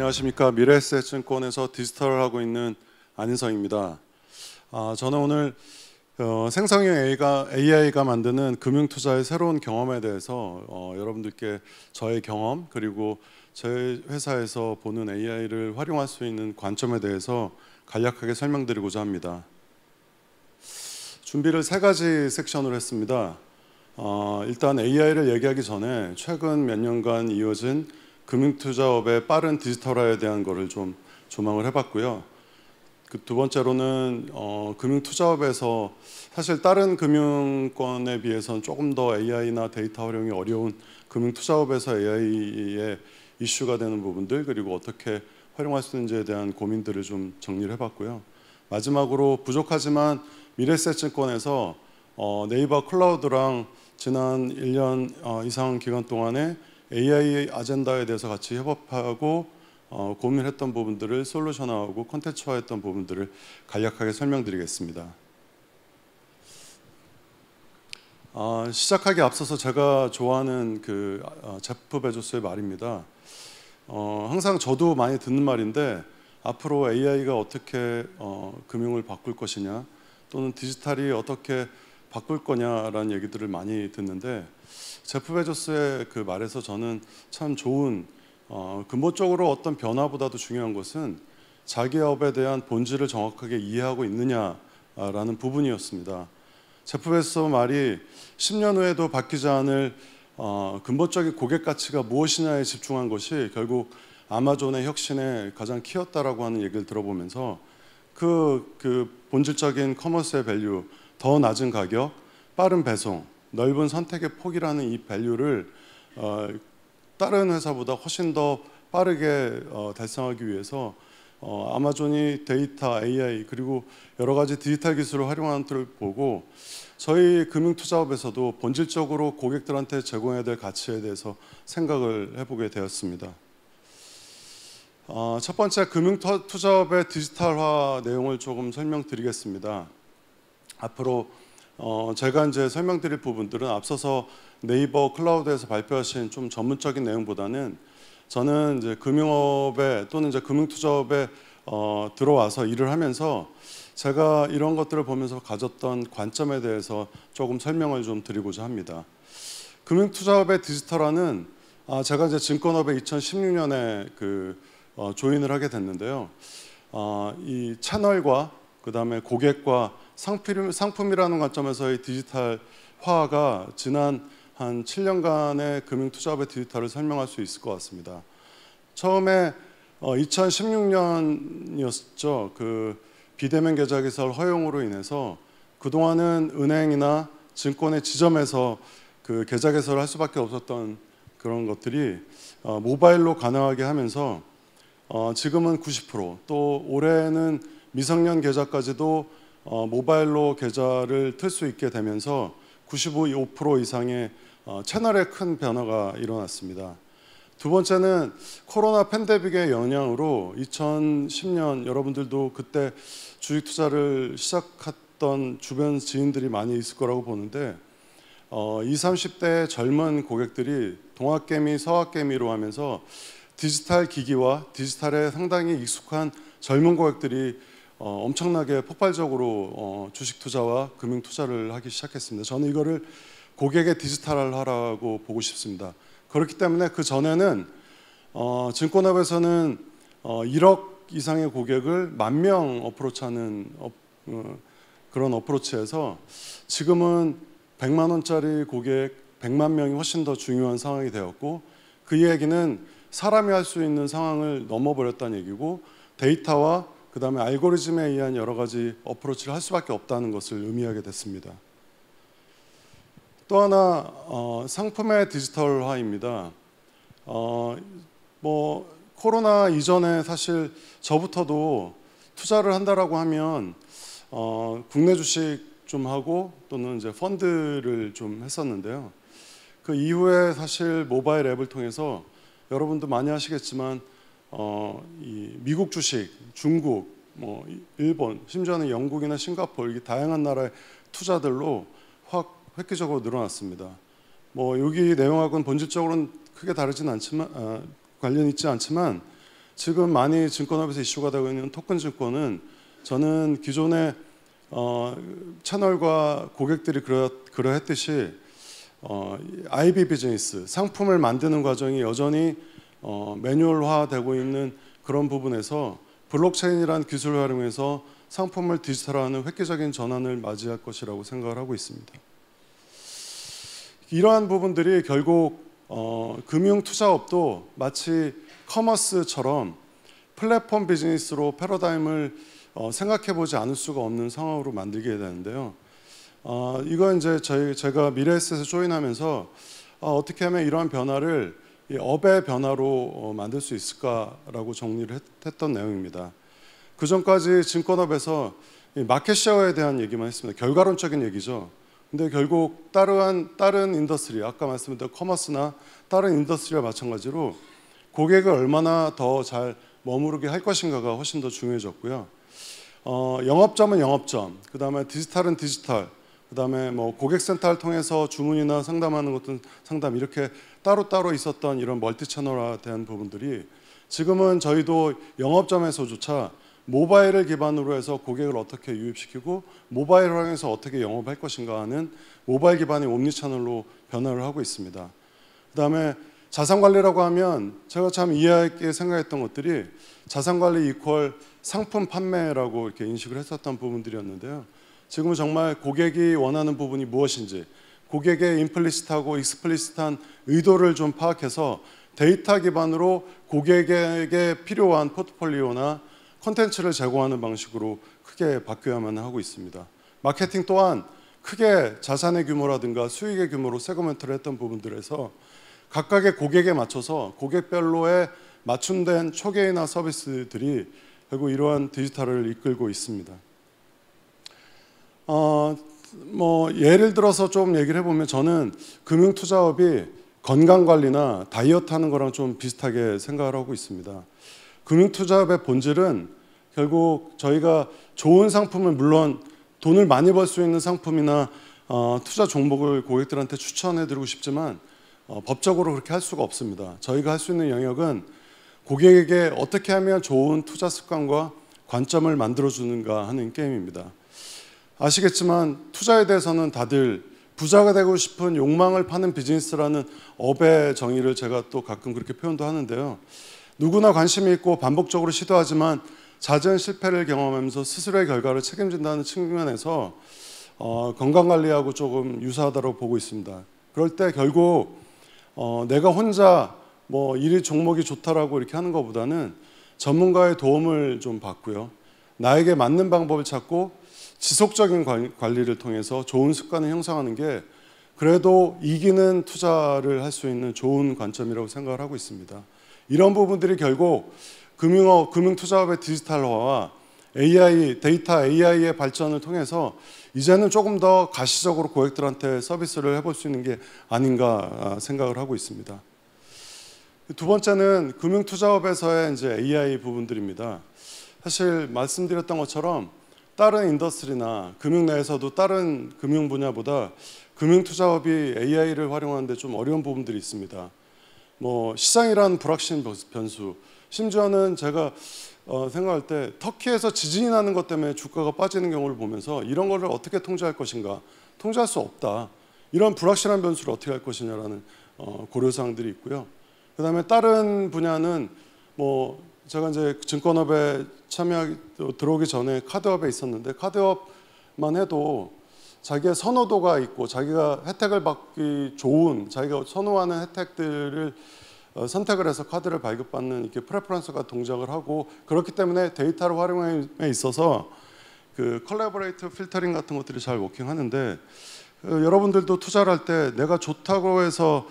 안녕하십니까. 미래에셋증권에서 디지털을 하고 있는 안인성입니다. 저는 오늘 생성형 AI가 만드는 금융투자의 새로운 경험에 대해서 여러분들께 저의 경험 그리고 제 회사에서 보는 AI를 활용할 수 있는 관점에 대해서 간략하게 설명드리고자 합니다. 준비를 3가지 섹션으로 했습니다. 일단 AI를 얘기하기 전에 최근 몇 년간 이어진 금융투자업의 빠른 디지털화에 대한 거를 좀 조망을 해봤고요. 두 번째로는 금융투자업에서 사실 다른 금융권에 비해서는 조금 더 AI나 데이터 활용이 어려운 금융투자업에서 AI의 이슈가 되는 부분들 그리고 어떻게 활용할 수 있는지에 대한 고민들을 좀 정리를 해봤고요. 마지막으로 부족하지만 미래에셋증권에서 네이버 클라우드랑 지난 1년 이상 기간 동안에 AI 아젠다에 대해서 같이 협업하고 고민했던 부분들을 솔루션화하고 콘텐츠화했던 부분들을 간략하게 설명드리겠습니다. 시작하기 앞서서 제가 좋아하는 제프 베조스의 말입니다. 항상 저도 많이 듣는 말인데 앞으로 AI가 어떻게 금융을 바꿀 것이냐 또는 디지털이 어떻게 바꿀 거냐라는 얘기들을 많이 듣는데 제프 베조스의 그 말에서 저는 참 좋은 근본적으로 어떤 변화보다도 중요한 것은 자기 업에 대한 본질을 정확하게 이해하고 있느냐라는 부분이었습니다. 제프 베조스 말이 10년 후에도 바뀌지 않을 근본적인 고객 가치가 무엇이냐에 집중한 것이 결국 아마존의 혁신의 가장 키였다라고 하는 얘기를 들어보면서 그 본질적인 커머스의 밸류, 더 낮은 가격, 빠른 배송, 넓은 선택의 폭이라는 이 밸류를 다른 회사보다 훨씬 더 빠르게 달성하기 위해서 아마존이 데이터, AI 그리고 여러 가지 디지털 기술을 활용하는 것을 보고 저희 금융투자업에서도 본질적으로 고객들한테 제공해야 될 가치에 대해서 생각을 해보게 되었습니다. 첫 번째 금융투자업의 디지털화 내용을 조금 설명드리겠습니다. 앞으로 제가 이제 설명드릴 부분들은 앞서서 네이버 클라우드에서 발표하신 좀 전문적인 내용보다는 저는 이제 금융업에 또는 이제 금융투자업에 들어와서 일을 하면서 제가 이런 것들을 보면서 가졌던 관점에 대해서 조금 설명을 좀 드리고자 합니다. 금융투자업의 디지털화는 제가 이제 증권업에 2016년에 조인을 하게 됐는데요. 이 채널과 그 다음에 고객과 상품이라는 관점에서의 디지털화가 지난 한 7년간의 금융투자업의 디지털을 설명할 수 있을 것 같습니다. 처음에 2016년이었죠. 그 비대면 계좌 개설 허용으로 인해서 그동안은 은행이나 증권의 지점에서 그 계좌 개설을 할 수밖에 없었던 그런 것들이 모바일로 가능하게 하면서 지금은 90%, 또 올해는 미성년 계좌까지도 모바일로 계좌를 틀 수 있게 되면서 95% 이상의 채널에 큰 변화가 일어났습니다. 두 번째는 코로나 팬데믹의 영향으로 2010년 여러분들도 그때 주식 투자를 시작했던 주변 지인들이 많이 있을 거라고 보는데 20, 30대 젊은 고객들이 동학개미, 서학개미로 하면서 디지털 기기와 디지털에 상당히 익숙한 젊은 고객들이 엄청나게 폭발적으로 주식 투자와 금융 투자를 하기 시작했습니다. 저는 이거를 고객의 디지털화라고 보고 싶습니다. 그렇기 때문에 그 전에는 증권업에서는 1억 이상의 고객을 10,000명 어프로치하는 그런 어프로치에서 지금은 100만 원짜리 고객 100만 명이 훨씬 더 중요한 상황이 되었고 그 얘기는 사람이 할 수 있는 상황을 넘어버렸다는 얘기고 데이터와 그 다음에 알고리즘에 의한 여러 가지 어프로치를 할 수밖에 없다는 것을 의미하게 됐습니다. 또 하나 상품의 디지털화입니다. 코로나 이전에 사실 저부터도 투자를 한다라고 하면 국내 주식 좀 하고 또는 이제 펀드를 좀 했었는데요. 그 이후에 사실 모바일 앱을 통해서 여러분도 많이 하시겠지만 이 미국 주식, 중국, 일본, 심지어는 영국이나 싱가포르 이게 다양한 나라의 투자들로 확 획기적으로 늘어났습니다. 여기 내용하고는 본질적으로는 크게 다르진 않지만 관련 있지 않지만 지금 많이 증권업에서 이슈가 되고 있는 토큰 증권은 저는 기존의 채널과 고객들이 그러했듯이 IB 비즈니스, 상품을 만드는 과정이 여전히 매뉴얼화되고 있는 그런 부분에서 블록체인이라는 기술을 활용해서 상품을 디지털화하는 획기적인 전환을 맞이할 것이라고 생각을 하고 있습니다. 이러한 부분들이 결국 금융투자업도 마치 커머스처럼 플랫폼 비즈니스로 패러다임을 생각해보지 않을 수가 없는 상황으로 만들게 되는데요. 이건 이제 제가 미래에셋에 조인하면서 어떻게 하면 이러한 변화를 업의 변화로 만들 수 있을까라고 정리를 했던 내용입니다. 그 전까지 증권업에서 마켓쉐어에 대한 얘기만 했습니다. 결과론적인 얘기죠. 근데 결국 다른 인더스트리, 아까 말씀드린 커머스나 다른 인더스트리와 마찬가지로 고객을 얼마나 더 잘 머무르게 할 것인가가 훨씬 더 중요해졌고요. 영업점은 영업점, 그 다음에 디지털은 디지털, 그 다음에 뭐 고객센터를 통해서 주문이나 상담하는 것도 상담, 이렇게 따로따로 있었던 이런 멀티 채널화된 부분들이 지금은 저희도 영업점에서조차 모바일을 기반으로 해서 고객을 어떻게 유입시키고 모바일을 활용해서 어떻게 영업할 것인가 하는 모바일 기반의 옴니 채널로 변화를 하고 있습니다. 그 다음에 자산관리라고 하면 제가 참 이해하게 생각했던 것들이 자산관리 이퀄 상품 판매라고 이렇게 인식을 했었던 부분들이었는데요. 지금은 정말 고객이 원하는 부분이 무엇인지, 고객의 임플리시트하고 익스플리시트한 의도를 좀 파악해서 데이터 기반으로 고객에게 필요한 포트폴리오나 콘텐츠를 제공하는 방식으로 크게 바뀌어야만 하고 있습니다. 마케팅 또한 크게 자산의 규모라든가 수익의 규모로 세그먼트를 했던 부분들에서 각각의 고객에 맞춰서 고객별로의 맞춤된 초계이나 서비스들이 결국 이러한 디지털을 이끌고 있습니다. 뭐 예를 들어서 좀 얘기를 해보면 저는 금융투자업이 건강관리나 다이어트 하는 거랑 좀 비슷하게 생각을 하고 있습니다. 금융투자업의 본질은 결국 저희가 좋은 상품을, 물론 돈을 많이 벌 수 있는 상품이나 투자 종목을 고객들한테 추천해드리고 싶지만 법적으로 그렇게 할 수가 없습니다. 저희가 할 수 있는 영역은 고객에게 어떻게 하면 좋은 투자 습관과 관점을 만들어주는가 하는 게임입니다. 아시겠지만 투자에 대해서는 다들 부자가 되고 싶은 욕망을 파는 비즈니스라는 업의 정의를 제가 또 가끔 그렇게 표현도 하는데요. 누구나 관심이 있고 반복적으로 시도하지만 잦은 실패를 경험하면서 스스로의 결과를 책임진다는 측면에서 건강관리하고 조금 유사하다고 보고 있습니다. 그럴 때 결국 내가 혼자 뭐 이 종목이 좋다라고 이렇게 하는 것보다는 전문가의 도움을 좀 받고요. 나에게 맞는 방법을 찾고 지속적인 관리를 통해서 좋은 습관을 형성하는 게 그래도 이기는 투자를 할 수 있는 좋은 관점이라고 생각을 하고 있습니다. 이런 부분들이 결국 금융투자업의 디지털화와 AI, 데이터 AI의 발전을 통해서 이제는 조금 더 가시적으로 고객들한테 서비스를 해볼 수 있는 게 아닌가 생각을 하고 있습니다. 두 번째는 금융투자업에서의 이제 AI 부분들입니다. 사실 말씀드렸던 것처럼 다른 인더스트리나 금융 내에서도 다른 금융 분야보다 금융투자업이 AI를 활용하는데 좀 어려운 부분들이 있습니다. 뭐 시장이라는 불확실 변수, 심지어는 제가 생각할 때 터키에서 지진이 나는 것 때문에 주가가 빠지는 경우를 보면서 이런 거를 어떻게 통제할 것인가, 통제할 수 없다. 이런 불확실한 변수를 어떻게 할 것이냐라는 고려사항들이 있고요. 그 다음에 다른 분야는 뭐 제가 이제 증권업에 들어오기 전에 카드업에 있었는데 카드업만 해도 자기의 선호도가 있고 자기가 혜택을 받기 좋은, 자기가 선호하는 혜택들을 선택을 해서 카드를 발급받는 이렇게 프레퍼런스가 동작을 하고, 그렇기 때문에 데이터를 활용에 있어서 그 컬래버레이터 필터링 같은 것들이 잘 워킹하는데, 여러분들도 투자를 할 때 내가 좋다고 해서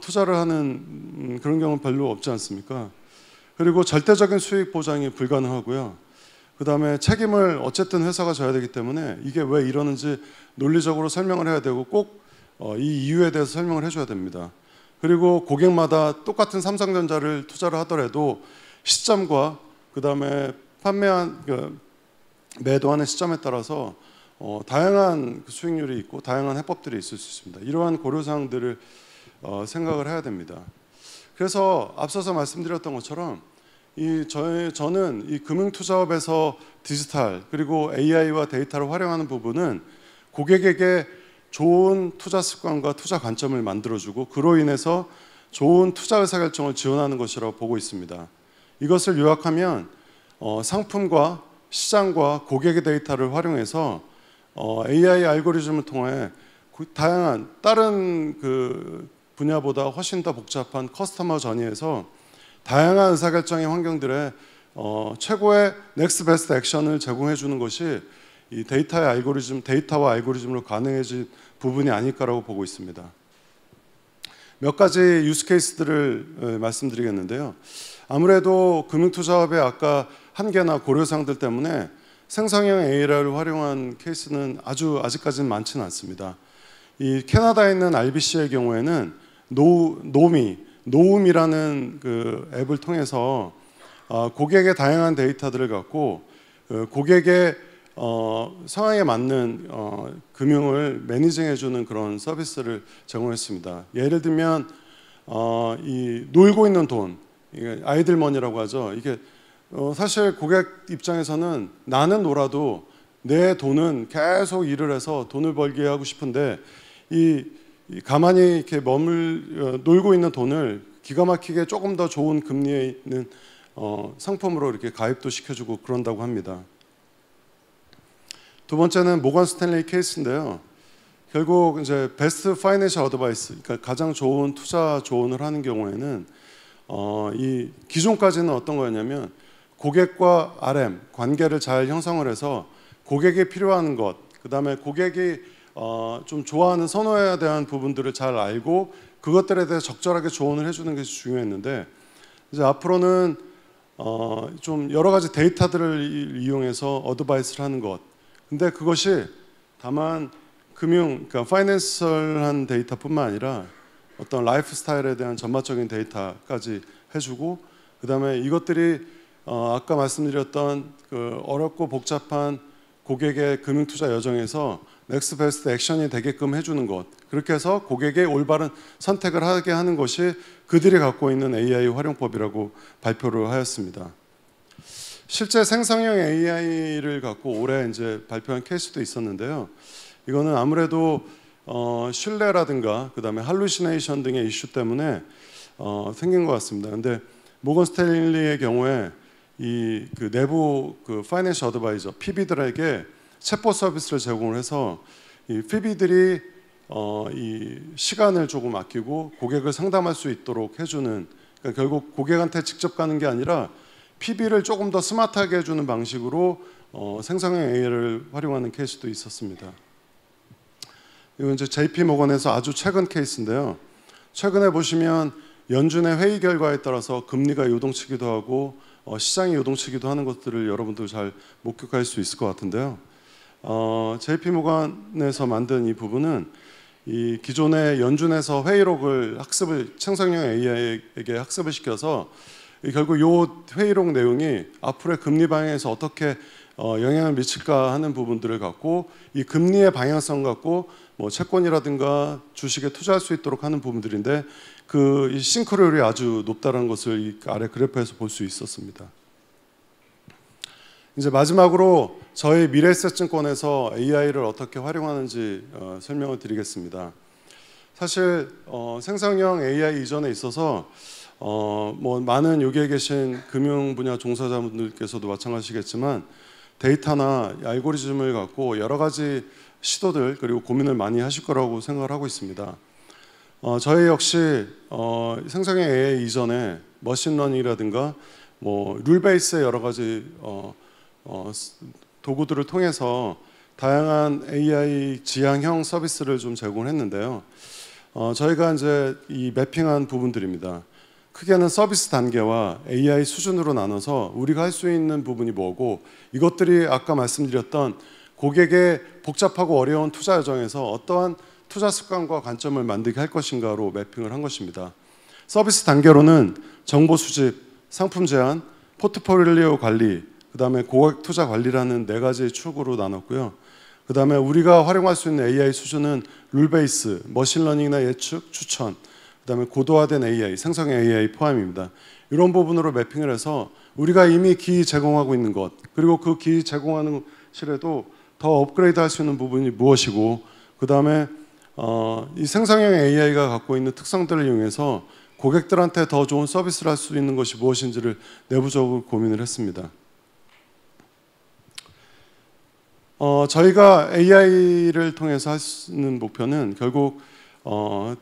투자를 하는 그런 경우는 별로 없지 않습니까? 그리고 절대적인 수익 보장이 불가능하고요. 그 다음에 책임을 어쨌든 회사가 져야 되기 때문에 이게 왜 이러는지 논리적으로 설명을 해야 되고 꼭 이 이유에 대해서 설명을 해줘야 됩니다. 그리고 고객마다 똑같은 삼성전자를 투자를 하더라도 시점과 그 다음에 매도하는 시점에 따라서 다양한 수익률이 있고 다양한 해법들이 있을 수 있습니다. 이러한 고려사항들을 생각을 해야 됩니다. 그래서 앞서서 말씀드렸던 것처럼 저는 이 금융투자업에서 디지털 그리고 AI와 데이터를 활용하는 부분은 고객에게 좋은 투자 습관과 투자 관점을 만들어주고 그로 인해서 좋은 투자 의사결정을 지원하는 것이라고 보고 있습니다. 이것을 요약하면 상품과 시장과 고객의 데이터를 활용해서 AI 알고리즘을 통해 다양한 다른 그 분야보다 훨씬 더 복잡한 커스터머 전이에서 다양한 의사결정의 환경들에 최고의 넥스트 베스트 액션을 제공해 주는 것이 이 데이터와 알고리즘으로 가능해진 부분이 아닐까라고 보고 있습니다. 몇 가지 유스 케이스들을 말씀드리겠는데요. 아무래도 금융투자업의 아까 한계나 고려사항들 때문에 생성형 AI를 활용한 케이스는 아직까지는 많지는 않습니다. 이 캐나다에 있는 RBC의 경우에는 노움이라는 그 앱을 통해서 고객의 다양한 데이터들을 갖고 고객의 상황에 맞는 금융을 매니징해주는 그런 서비스를 제공했습니다. 예를 들면 이 놀고 있는 돈, 아이들머니라고 하죠. 이게 사실 고객 입장에서는 나는 놀아도 내 돈은 계속 일을 해서 돈을 벌게 하고 싶은데 가만히 이렇게 놀고 있는 돈을 기가 막히게 조금 더 좋은 금리에 있는 상품으로 이렇게 가입도 시켜주고 그런다고 합니다. 두 번째는 모건 스탠리 케이스인데요. 결국 이제 베스트 파이낸셜 어드바이스, 그러니까 가장 좋은 투자 조언을 하는 경우에는 이 기존까지는 어떤 거였냐면 고객과 RM 관계를 잘 형성을 해서 고객이 필요한 것, 그다음에 고객이 좀 좋아하는 선호해야 대한 부분들을 잘 알고 그것들에 대해 적절하게 조언을 해주는 것이 중요했는데 이제 앞으로는 좀 여러 가지 데이터들을 이용해서 어드바이스를 하는 것. 근데 그것이 다만 그러니까 파이낸셜한 데이터뿐만 아니라 어떤 라이프 스타일에 대한 전반적인 데이터까지 해주고 그다음에 이것들이 아까 말씀드렸던 그 어렵고 복잡한 고객의 금융투자 여정에서 넥스트 베스트 액션이 되게끔 해주는 것, 그렇게 해서 고객의 올바른 선택을 하게 하는 것이 그들이 갖고 있는 AI 활용법이라고 발표를 하였습니다. 실제 생성형 AI를 갖고 올해 이제 발표한 케이스도 있었는데요. 이거는 아무래도 신뢰라든가 그다음에 할루시네이션 등의 이슈 때문에 생긴 것 같습니다. 근데 모건 스탠리의 경우에 그 내부 그 파이낸셜 어드바이저 PB들에게 챗봇 서비스를 제공을 해서 이 PB들이 이 시간을 조금 아끼고 고객을 상담할 수 있도록 해주는, 그러니까 결국 고객한테 직접 가는 게 아니라 PB를 조금 더 스마트하게 해주는 방식으로 생성형 AI를 활용하는 케이스도 있었습니다. 이건 이제 JP 모건에서 아주 최근 케이스인데요. 최근에 보시면 연준의 회의 결과에 따라서 금리가 요동치기도 하고 시장이 요동치기도 하는 것들을 여러분들 잘 목격할 수 있을 것 같은데요. JP 모건에서 만든 이 부분은 이 기존의 연준에서 회의록을 생성형 AI에게 학습을 시켜서 결국 이 회의록 내용이 앞으로의 금리 방향에서 어떻게 영향을 미칠까 하는 부분들을 갖고 이 금리의 방향성 갖고 뭐 채권이라든가 주식에 투자할 수 있도록 하는 부분들인데 그 이 싱크로율이 아주 높다는 것을 이 아래 그래프에서 볼 수 있었습니다. 이제 마지막으로 저희 미래에셋증권에서 AI를 어떻게 활용하는지 설명을 드리겠습니다. 사실 생성형 AI 이전에 있어서 뭐 많은 여기에 계신 금융 분야 종사자분들께서도 마찬가지겠지만 데이터나 알고리즘을 갖고 여러 가지 시도들 그리고 고민을 많이 하실 거라고 생각을 하고 있습니다. 저희 역시 생성형 AI 이전에 머신러닝이라든가 뭐 룰 베이스의 여러 가지 도구들을 통해서 다양한 AI 지향형 서비스를 좀 제공했는데요. 저희가 이제 이 매핑한 부분들입니다. 크게는 서비스 단계와 AI 수준으로 나눠서 우리가 할 수 있는 부분이 뭐고 이것들이 아까 말씀드렸던 고객의 복잡하고 어려운 투자 여정에서 어떠한 투자 습관과 관점을 만들게 할 것인가로 매핑을 한 것입니다. 서비스 단계로는 정보 수집, 상품 제안, 포트폴리오 관리, 그 다음에 고객 투자 관리라는 4가지 축으로 나눴고요. 그 다음에 우리가 활용할 수 있는 AI 수준은 룰 베이스, 머신러닝이나 예측, 추천, 그 다음에 고도화된 AI, 생성 AI 포함입니다. 이런 부분으로 매핑을 해서 우리가 이미 기 제공하고 있는 것, 그리고 그 기 제공하는 실에도 더 업그레이드 할 수 있는 부분이 무엇이고, 그 다음에 이 생성형 AI가 갖고 있는 특성들을 이용해서 고객들한테 더 좋은 서비스를 할 수 있는 것이 무엇인지를 내부적으로 고민을 했습니다. 저희가 AI를 통해서 할 수 있는 목표는 결국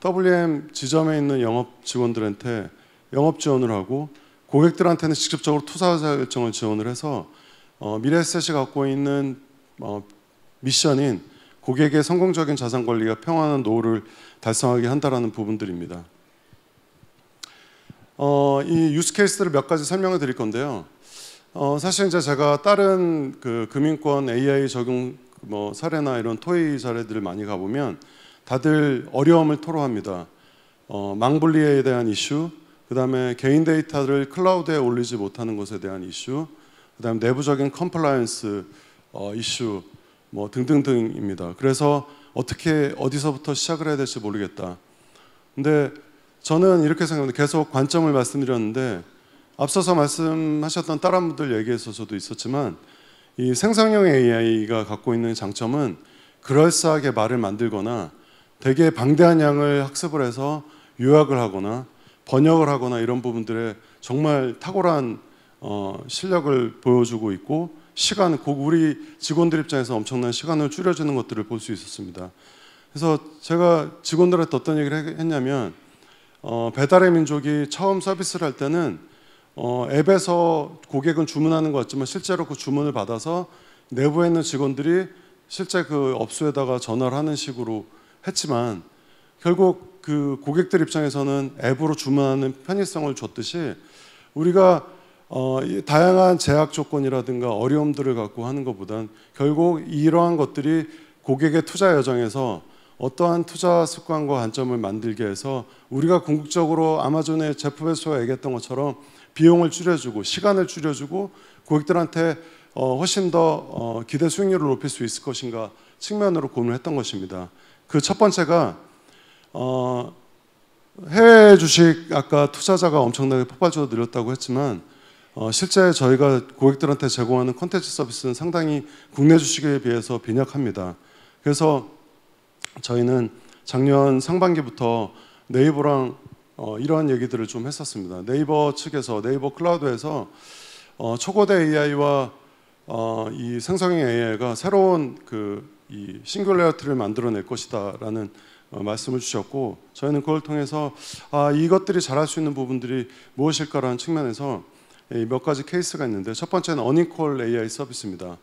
WM 지점에 있는 영업 직원들한테 영업 지원을 하고, 고객들한테는 직접적으로 투자 결정을 지원을 해서 미래에셋이 갖고 있는 미션인 고객의 성공적인 자산 관리와 평안한 노후를 달성하게 한다라는 부분들입니다. 이 유스 케이스들을 몇 가지 설명을 드릴 건데요. 사실 이제 제가 다른 그 금융권 AI 적용 사례나 이런 토의 사례들을 많이 가보면 다들 어려움을 토로합니다. 망분리에 대한 이슈, 그 다음에 개인 데이터를 클라우드에 올리지 못하는 것에 대한 이슈, 그 다음에 내부적인 컴플라이언스 이슈 등등등입니다. 그래서 어떻게 어디서부터 시작을 해야 될지 모르겠다. 근데 저는 이렇게 생각합니다. 계속 관점을 말씀드렸는데 앞서서 말씀하셨던 다른 분들 얘기에서 저도 있었지만 이 생성형 AI가 갖고 있는 장점은 그럴싸하게 말을 만들거나 되게 방대한 양을 학습을 해서 요약을 하거나 번역을 하거나 이런 부분들에 정말 탁월한 실력을 보여주고 있고, 시간, 우리 직원들 입장에서 엄청난 시간을 줄여주는 것들을 볼 수 있었습니다. 그래서 제가 직원들한테 어떤 얘기를 했냐면 배달의 민족이 처음 서비스를 할 때는 앱에서 고객은 주문하는 것 같지만 실제로 그 주문을 받아서 내부에 있는 직원들이 실제 그 업소에다가 전화를 하는 식으로 했지만, 결국 그 고객들 입장에서는 앱으로 주문하는 편의성을 줬듯이 우리가 다양한 제약 조건이라든가 어려움들을 갖고 하는 것보단 결국 이러한 것들이 고객의 투자 여정에서 어떠한 투자 습관과 관점을 만들게 해서 우리가 궁극적으로 아마존의 제프 베조스가 얘기했던 것처럼 비용을 줄여주고 시간을 줄여주고 고객들한테 훨씬 더 기대 수익률을 높일 수 있을 것인가 측면으로 고민을 했던 것입니다. 그 첫 번째가 해외 주식, 아까 투자자가 엄청나게 폭발적으로 늘었다고 했지만 실제 저희가 고객들한테 제공하는 콘텐츠 서비스는 상당히 국내 주식에 비해서 빈약합니다. 그래서 저희는 작년 상반기부터 네이버랑 이러한 얘기들을 좀 했었습니다. 네이버 측에서, 네이버 클라우드에서 초거대 AI와 이 생성형 AI가 새로운 이 싱귤레어티를 만들어낼 것이다라는 말씀을 주셨고, 저희는 그걸 통해서 이것들이 잘할 수 있는 부분들이 무엇일까라는 측면에서 몇 가지 케이스가 있는데, 첫 번째는 어닝콜 AI 서비스입니다.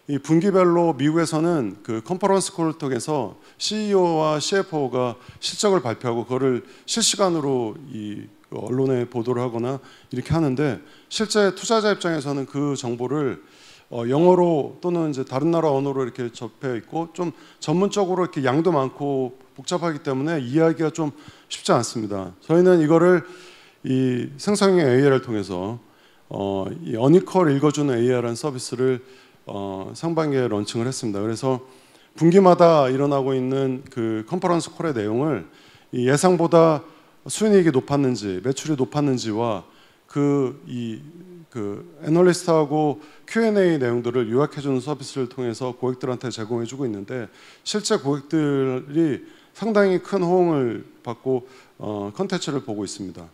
이 분기별로 미국에서는 그 컨퍼런스 콜을 통해서 CEO와 CFO가 실적을 발표하고 그거를 실시간으로 이 언론에 보도를 하거나 이렇게 하는데, 실제 투자자 입장에서는 그 정보를 영어로 또는 이제 다른 나라 언어로 이렇게 접해 있고 좀 전문적으로 이렇게 양도 많고 복잡하기 때문에 이해하기가 좀 쉽지 않습니다. 저희는 이거를 이 생성형 AI를 통해서 이 어니컬 읽어주는 AI라는 서비스를 상반기에 런칭을 했습니다. 그래서 분기마다 일어나고 있는 그 컨퍼런스 콜의 내용을 이 예상보다 수익이 높았는지 매출이 높았는지와 그 애널리스트하고 Q&A 내용들을 요약해주는 서비스를 통해서 고객들한테 제공해주고 있는데, 실제 고객들이 상당히 큰 호응을 받고 컨텐츠를 보고 있습니다.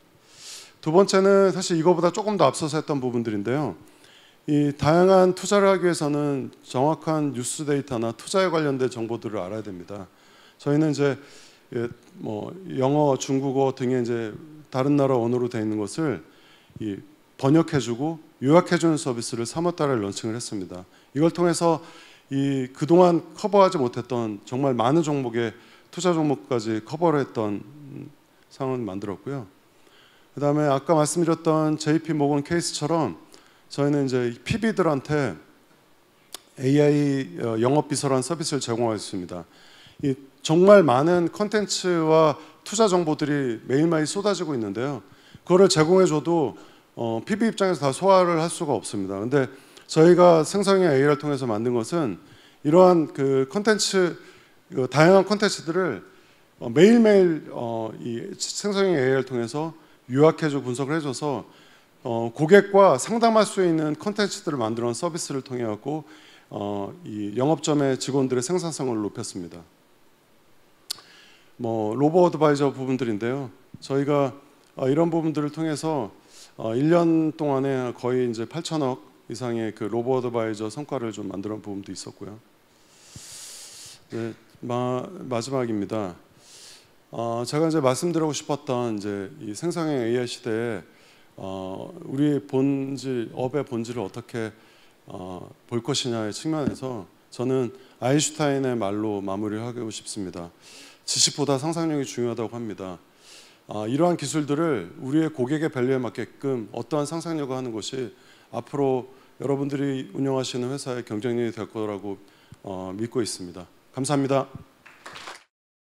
두 번째는 사실 이거보다 조금 더 앞서서 했던 부분들인데요. 이 다양한 투자를 하기 위해서는 정확한 뉴스 데이터나 투자에 관련된 정보들을 알아야 됩니다. 저희는 이제 영어, 중국어 등의 이제 다른 나라 언어로 되어 있는 것을 번역해주고 요약해주는 서비스를 3월달에 런칭을 했습니다. 이걸 통해서 이 그동안 커버하지 못했던 정말 많은 종목의 투자 종목까지 커버를 했던 상황을 만들었고요. 그 다음에 아까 말씀드렸던 JP 모건 케이스처럼 저희는 이제 PB들한테 AI 영업비서라는 서비스를 제공하고 있습니다. 이 정말 많은 컨텐츠와 투자 정보들이 매일매일 쏟아지고 있는데요. 그거를 제공해줘도 PB 입장에서 다 소화를 할 수가 없습니다. 근데 저희가 생성형 AI를 통해서 만든 것은 이러한 그 컨텐츠, 다양한 컨텐츠들을 매일매일 이 생성형 AI를 통해서 요약해주고 분석을 해줘서 고객과 상담할 수 있는 컨텐츠들을 만들어 놓은 서비스를 통해 갖고 이 영업점의 직원들의 생산성을 높였습니다. 로보 어드바이저 부분들인데요. 저희가 이런 부분들을 통해서 1년 동안에 거의 이제 8천억 이상의 그 로보 어드바이저 성과를 좀 만들어 놓은 부분도 있었고요. 이제 마지막입니다. 제가 이제 말씀드리고 싶었던 이제 이 생성형 AI 시대에 우리의 본질, 업의 본질을 어떻게 볼 것이냐의 측면에서 저는 아인슈타인의 말로 마무리하고 싶습니다. 지식보다 상상력이 중요하다고 합니다. 이러한 기술들을 우리의 고객의 밸류에 맞게끔 어떠한 상상력을 하는 것이 앞으로 여러분들이 운영하시는 회사의 경쟁력이 될 거라고 믿고 있습니다. 감사합니다.